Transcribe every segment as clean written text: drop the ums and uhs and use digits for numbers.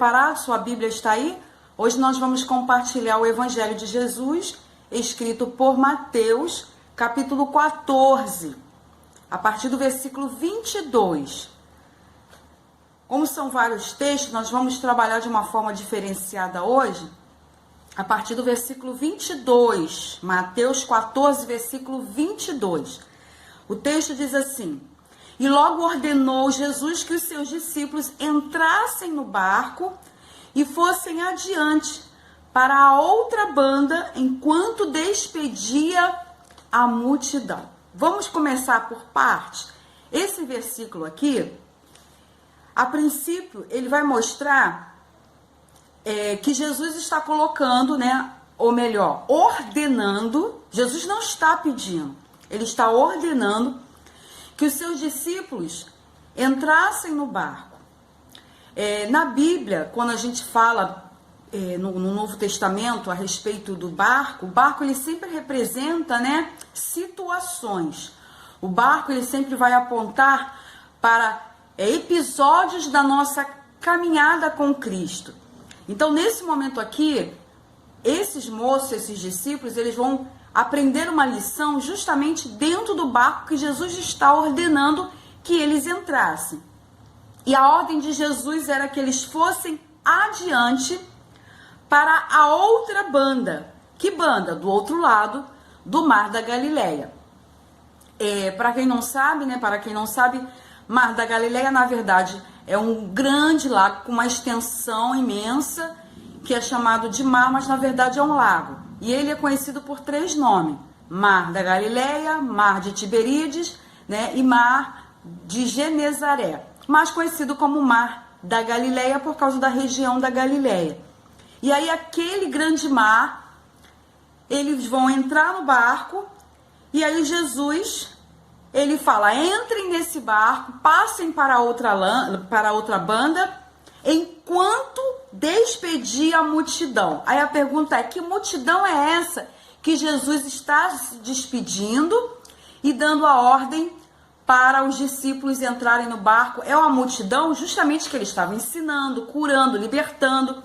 Preparado? Sua Bíblia está aí? Hoje nós vamos compartilhar o Evangelho de Jesus, escrito por Mateus, capítulo 14, a partir do versículo 22. Como são vários textos, nós vamos trabalhar de uma forma diferenciada hoje, a partir do versículo 22. Mateus 14, versículo 22. O texto diz assim: E logo ordenou Jesus que os seus discípulos entrassem no barco e fossem adiante para a outra banda, enquanto despedia a multidão. Vamos começar por partes. Esse versículo aqui, a princípio, ele vai mostrar que Jesus está colocando, ou melhor, ordenando. Jesus não está pedindo, ele está ordenando que os seus discípulos entrassem no barco. Na Bíblia, quando a gente fala no Novo Testamento a respeito do barco, o barco ele sempre representa, situações. O barco ele sempre vai apontar para episódios da nossa caminhada com Cristo. Então, nesse momento aqui, esses moços, esses discípulos, eles vão aprender uma lição justamente dentro do barco que Jesus está ordenando que eles entrassem. E a ordem de Jesus era que eles fossem adiante para a outra banda. Que banda? Do outro lado do Mar da Galileia. Para quem não sabe, Mar da Galileia, na verdade, é um grande lago com uma extensão imensa, que é chamado de mar, mas na verdade é um lago. E ele é conhecido por 3 nomes: Mar da Galileia, Mar de Tiberíades, e Mar de Genezaré. Mais conhecido como Mar da Galileia por causa da região da Galileia. E aí aquele grande mar, eles vão entrar no barco, e aí Jesus, ele fala: entrem nesse barco, passem para outra banda, enquanto despedir a multidão. Aí a pergunta é: que multidão é essa que Jesus está se despedindo e dando a ordem para os discípulos entrarem no barco? É uma multidão justamente que ele estava ensinando, curando, libertando.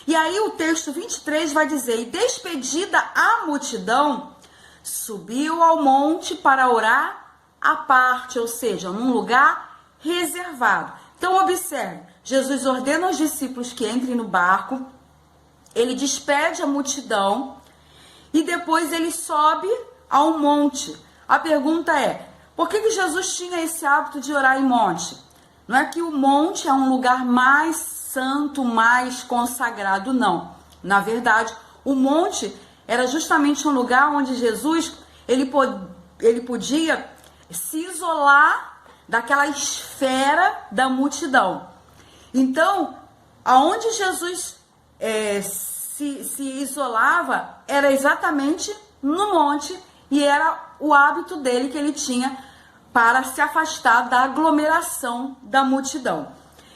E aí o texto 23 vai dizer: E despedida a multidão, subiu ao monte para orar à parte, ou seja, num lugar reservado. Então observe, Jesus ordena aos discípulos que entrem no barco, ele despede a multidão e depois ele sobe ao monte. A pergunta é: por que Jesus tinha esse hábito de orar em monte? Não é que o monte é um lugar mais santo, mais consagrado, não. Na verdade, o monte era justamente um lugar onde Jesus ele podia se isolar daquela esfera da multidão. Então, aonde Jesus se isolava era exatamente no monte, e era o hábito dele que ele tinha para se afastar da aglomeração da multidão.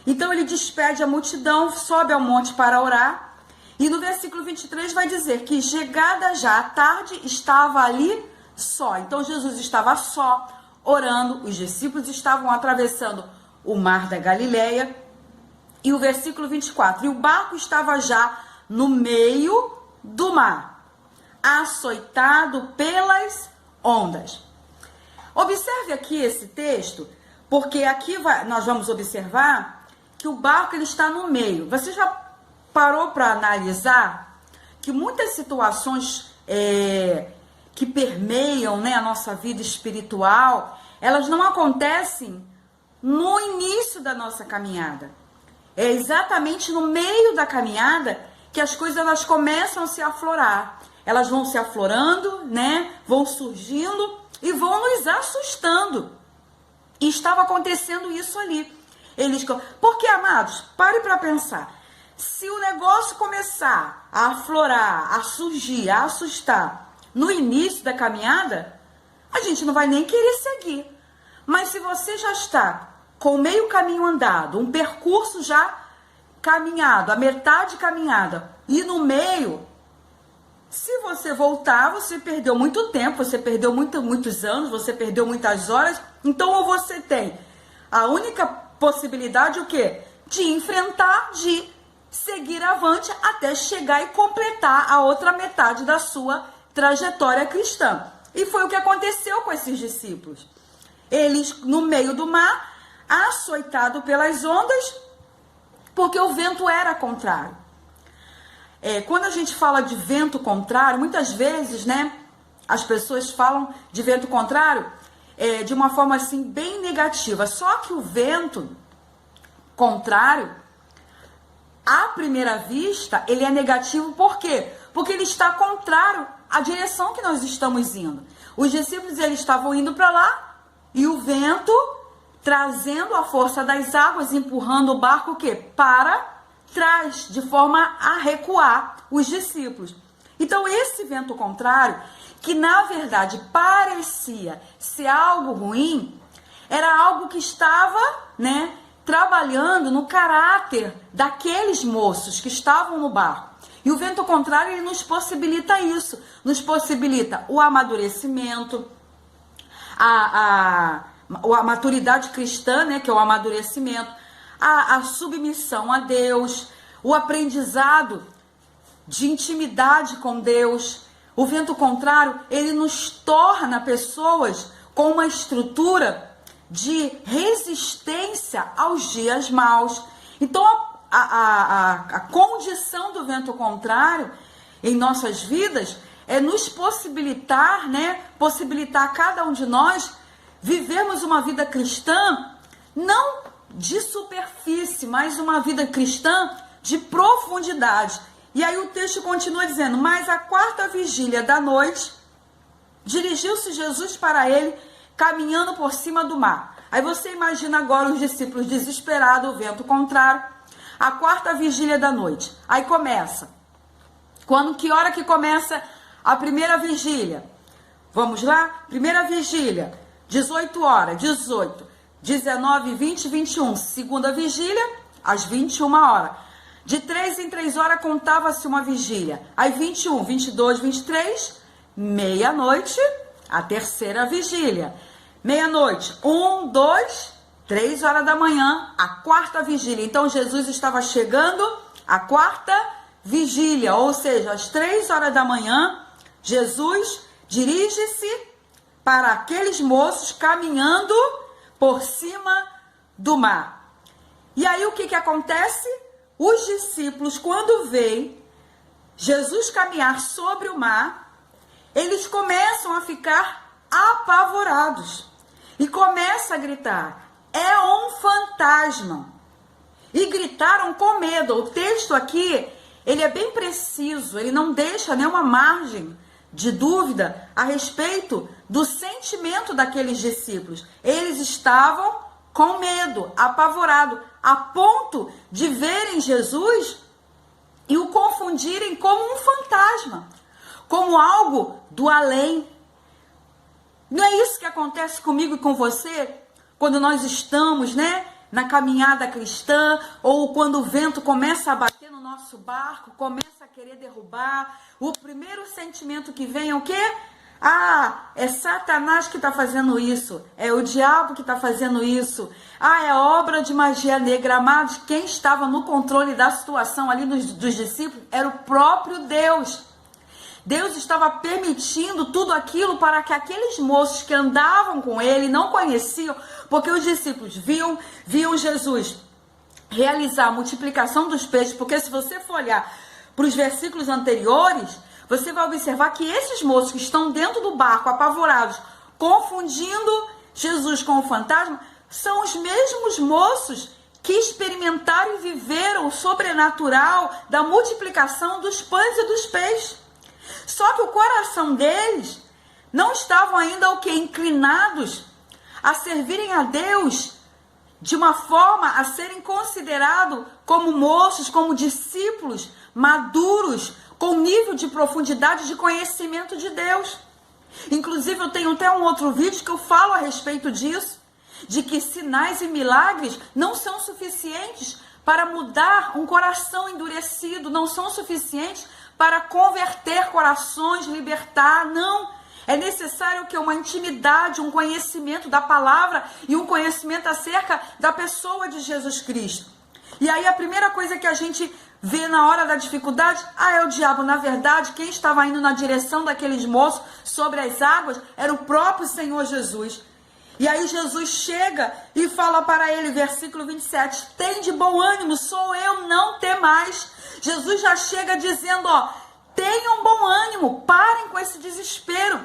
Então ele despede a multidão, sobe ao monte para orar, e no versículo 23 vai dizer que chegada já a tarde estava ali só. Então Jesus estava só, orando, os discípulos estavam atravessando o Mar da Galileia, e o versículo 24, e o barco estava já no meio do mar, açoitado pelas ondas. Observe aqui esse texto, porque aqui nós vamos observar que o barco ele está no meio. Você já parou para analisar que muitas situações que permeiam a nossa vida espiritual, elas não acontecem no início da nossa caminhada. É exatamente no meio da caminhada que as coisas elas começam a se aflorar. Elas vão se aflorando, vão surgindo e vão nos assustando. E estava acontecendo isso ali. Porque, amados, pare para pensar. Se o negócio começar a aflorar, a surgir, a assustar no início da caminhada, a gente não vai nem querer seguir. Mas se você já está com meio caminho andado, um percurso já caminhado, a metade caminhada, e no meio, se você voltar, você perdeu muito tempo, você perdeu muitos anos, você perdeu muitas horas. Então, ou você tem a única possibilidade, o quê? De enfrentar, de seguir avante até chegar e completar a outra metade da sua trajetória cristã. E foi o que aconteceu com esses discípulos. Eles, no meio do mar, açoitado pelas ondas, porque o vento era contrário. Quando a gente fala de vento contrário, muitas vezes, né, as pessoas falam de vento contrário de uma forma assim bem negativa. Só que o vento contrário, à primeira vista, ele é negativo. Por quê? Porque ele está contrário à direção que nós estamos indo. Os discípulos, eles estavam indo para lá e o vento trazendo a força das águas, empurrando o barco o quê? Para trás, de forma a recuar os discípulos. Então, esse vento contrário, que na verdade parecia ser algo ruim, era algo que estava, né, trabalhando no caráter daqueles moços que estavam no barco. E o vento contrário, ele nos possibilita isso, nos possibilita o amadurecimento, a maturidade cristã, né, que é o amadurecimento, a submissão a Deus, o aprendizado de intimidade com Deus. O vento contrário, ele nos torna pessoas com uma estrutura de resistência aos dias maus. Então, a condição do vento contrário em nossas vidas é nos possibilitar, né, possibilitar a cada um de nós vivermos uma vida cristã, não de superfície, mas uma vida cristã de profundidade. E aí o texto continua dizendo: mas à quarta vigília da noite, dirigiu-se Jesus para ele, caminhando por cima do mar. Aí você imagina agora os discípulos desesperados, o vento contrário, a quarta vigília da noite. Aí começa. Que hora que começa a primeira vigília? Vamos lá? Primeira vigília, 18 horas, 18, 19, 20, 21. Segunda vigília, às 21 horas. De 3 em 3 horas contava-se uma vigília. Aí 21, 22, 23, meia-noite, a terceira vigília. Meia-noite, 1, 2, 3 horas da manhã, a quarta vigília. Então Jesus estava chegando à quarta vigília, ou seja, às 3 horas da manhã, Jesus dirige-se para aqueles moços caminhando por cima do mar. E aí o que acontece? Os discípulos, quando veem Jesus caminhar sobre o mar, eles começam a ficar apavorados e começam a gritar: é um fantasma! E gritaram com medo. O texto aqui, ele é bem preciso, ele não deixa nenhuma margem de dúvida a respeito do sentimento daqueles discípulos. Eles estavam com medo, apavorados, a ponto de verem Jesus e o confundirem como um fantasma, como algo do além. Não é isso que acontece comigo e com você quando nós estamos, né, na caminhada cristã, ou quando o vento começa a bater no nosso barco, começa a querer derrubar? O primeiro sentimento que vem é o quê? Ah, é Satanás que está fazendo isso, é o diabo que está fazendo isso, é obra de magia negra. Amados, quem estava no controle da situação ali dos discípulos era o próprio Deus. Deus estava permitindo tudo aquilo para que aqueles moços que andavam com ele não conheciam, porque os discípulos viam Jesus realizar a multiplicação dos peixes, porque se você for olhar para os versículos anteriores, você vai observar que esses moços que estão dentro do barco, apavorados, confundindo Jesus com o fantasma, são os mesmos moços que experimentaram e viveram o sobrenatural da multiplicação dos pães e dos peixes. Só que o coração deles não estavam ainda inclinados a servirem a Deus de uma forma a serem considerados como moços, como discípulos maduros, com nível de profundidade de conhecimento de Deus. Inclusive, eu tenho até um outro vídeo que eu falo a respeito disso, de que sinais e milagres não são suficientes para mudar um coração endurecido, não são suficientes para converter corações, libertar, não. É necessário que uma intimidade, um conhecimento da palavra e um conhecimento acerca da pessoa de Jesus Cristo. E aí a primeira coisa que a gente vê na hora da dificuldade, é o diabo. Na verdade, quem estava indo na direção daqueles moços sobre as águas era o próprio Senhor Jesus. E aí Jesus chega e fala para ele, versículo 27, tem de bom ânimo, sou eu, não temais. Jesus já chega dizendo, tenham bom ânimo, parem com esse desespero.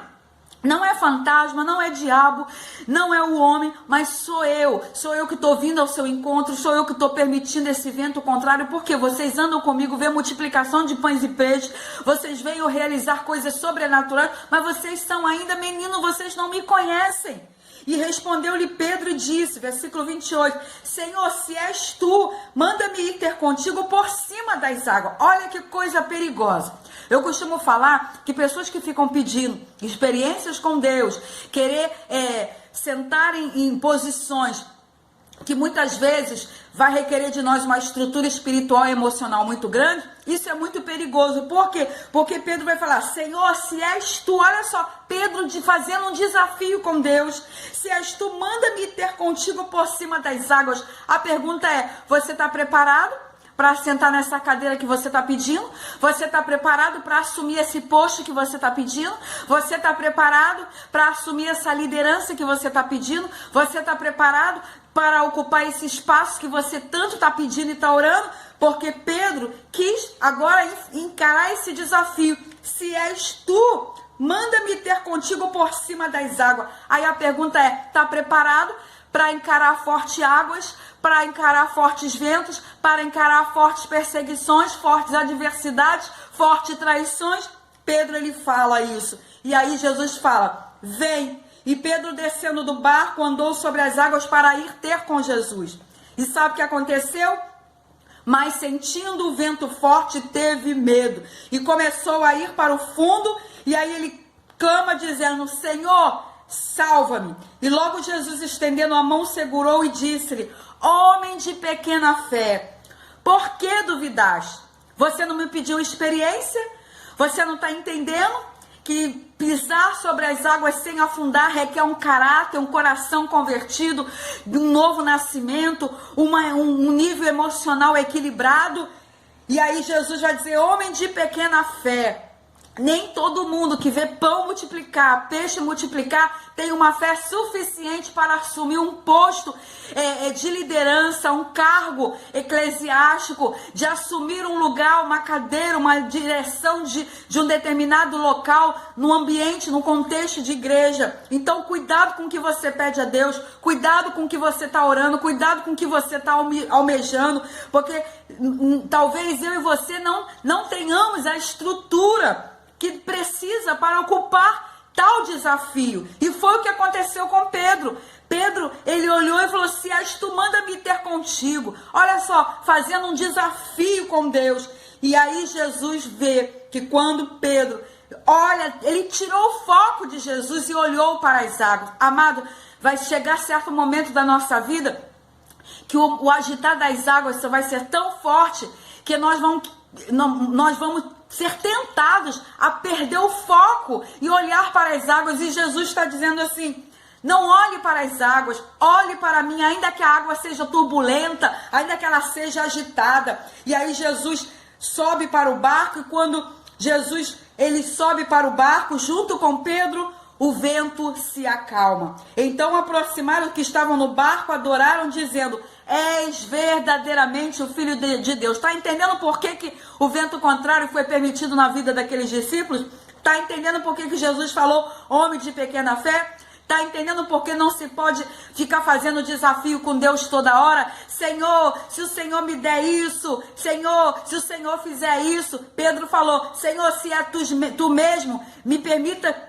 Não é fantasma, não é diabo, não é o homem, mas sou eu que estou vindo ao seu encontro, sou eu que estou permitindo esse vento contrário, porque vocês andam comigo, vê multiplicação de pães e peixes, vocês veem eu realizar coisas sobrenaturais, mas vocês são ainda meninos, vocês não me conhecem. E respondeu-lhe Pedro e disse, versículo 28, Senhor, se és tu, manda-me ir ter contigo por cima das águas. Olha que coisa perigosa. Eu costumo falar que pessoas que ficam pedindo experiências com Deus, querer sentar em posições que muitas vezes vai requerer de nós uma estrutura espiritual e emocional muito grande, isso é muito perigoso. Por quê? Porque Pedro vai falar, Senhor, se és tu, olha só, Pedro fazendo um desafio com Deus, se és tu, manda-me ter contigo por cima das águas. A pergunta é, você está preparado para sentar nessa cadeira que você está pedindo? Você está preparado para assumir esse posto que você está pedindo? Você está preparado para assumir essa liderança que você está pedindo? Você está preparado para ocupar esse espaço que você tanto está pedindo e está orando? Porque Pedro quis agora encarar esse desafio. Se és tu, manda-me ter contigo por cima das águas. Aí a pergunta é, está preparado para encarar fortes águas, para encarar fortes ventos, para encarar fortes perseguições, fortes adversidades, fortes traições? Pedro, ele fala isso. E aí Jesus fala, vem. E Pedro, descendo do barco, andou sobre as águas para ir ter com Jesus. E sabe o que aconteceu? Mas sentindo o vento forte, teve medo. E começou a ir para o fundo, e aí ele clama dizendo, Senhor, salva-me. E logo Jesus, estendendo a mão, segurou e disse-lhe, homem de pequena fé, por que duvidaste? Você não me pediu experiência? Você não está entendendo que pisar sobre as águas sem afundar requer um caráter, um coração convertido, um novo nascimento, um nível emocional equilibrado? E aí Jesus vai dizer, homem de pequena fé. Nem todo mundo que vê pão multiplicar, peixe multiplicar, tem uma fé suficiente para assumir um posto de liderança, um cargo eclesiástico, de assumir um lugar, uma cadeira, uma direção de um determinado local, no ambiente, no contexto de igreja. Então, cuidado com o que você pede a Deus, cuidado com o que você está orando, cuidado com o que você está almejando, porque talvez eu e você não tenhamos a estrutura que precisa para ocupar tal desafio. E foi o que aconteceu com Pedro. Pedro, ele olhou e falou, se és tu, manda-me ter contigo. Olha só, fazendo um desafio com Deus. E aí Jesus vê que quando Pedro olha, ele tirou o foco de Jesus e olhou para as águas. Amado, vai chegar certo momento da nossa vida que o agitar das águas vai ser tão forte que nós vamos ser tentados a perder o foco e olhar para as águas. E Jesus está dizendo assim, não olhe para as águas, olhe para mim, ainda que a água seja turbulenta, ainda que ela seja agitada. E aí Jesus sobe para o barco, e quando Jesus ele sobe para o barco junto com Pedro, o vento se acalma. Então aproximaram os que estavam no barco, adoraram, dizendo, és verdadeiramente o Filho de Deus. Está entendendo por que o vento contrário foi permitido na vida daqueles discípulos? Está entendendo por que Jesus falou, homem de pequena fé? Está entendendo por que não se pode ficar fazendo desafio com Deus toda hora? Senhor, se o Senhor me der isso, Senhor, se o Senhor fizer isso. Pedro falou, Senhor, se é tu mesmo, me permita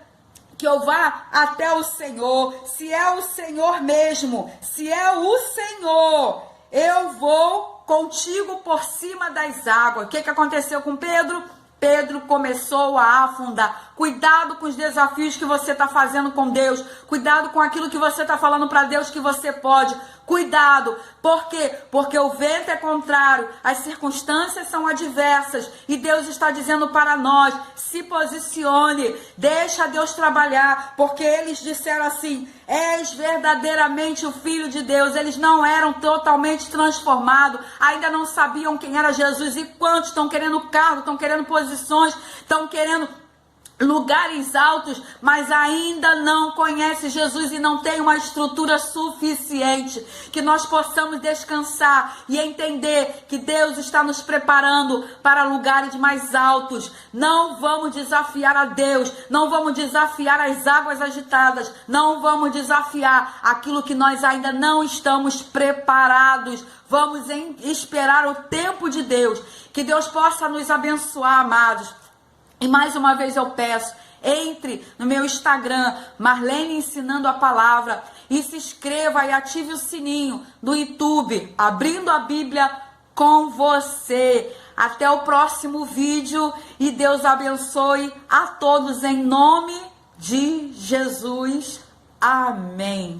que eu vá até o Senhor. Se é o Senhor mesmo, se é o Senhor, eu vou contigo por cima das águas. O que aconteceu com Pedro? Pedro começou a afundar. Cuidado com os desafios que você está fazendo com Deus. Cuidado com aquilo que você está falando para Deus que você pode. Cuidado, por quê? Porque o vento é contrário, as circunstâncias são adversas e Deus está dizendo para nós, se posicione, deixa Deus trabalhar, porque eles disseram assim, és verdadeiramente o Filho de Deus. Eles não eram totalmente transformados, ainda não sabiam quem era Jesus. E quantos estão querendo cargo, estão querendo posições, estão querendo lugares altos, mas ainda não conhece Jesus e não tem uma estrutura suficiente, que nós possamos descansar e entender que Deus está nos preparando para lugares mais altos. Não vamos desafiar a Deus, não vamos desafiar as águas agitadas, não vamos desafiar aquilo que nós ainda não estamos preparados. Vamos esperar o tempo de Deus, que Deus possa nos abençoar, amados. E mais uma vez eu peço, entre no meu Instagram, Marlene Ensinando a Palavra, e se inscreva e ative o sininho no YouTube, Abrindo a Bíblia com você. Até o próximo vídeo e Deus abençoe a todos em nome de Jesus. Amém.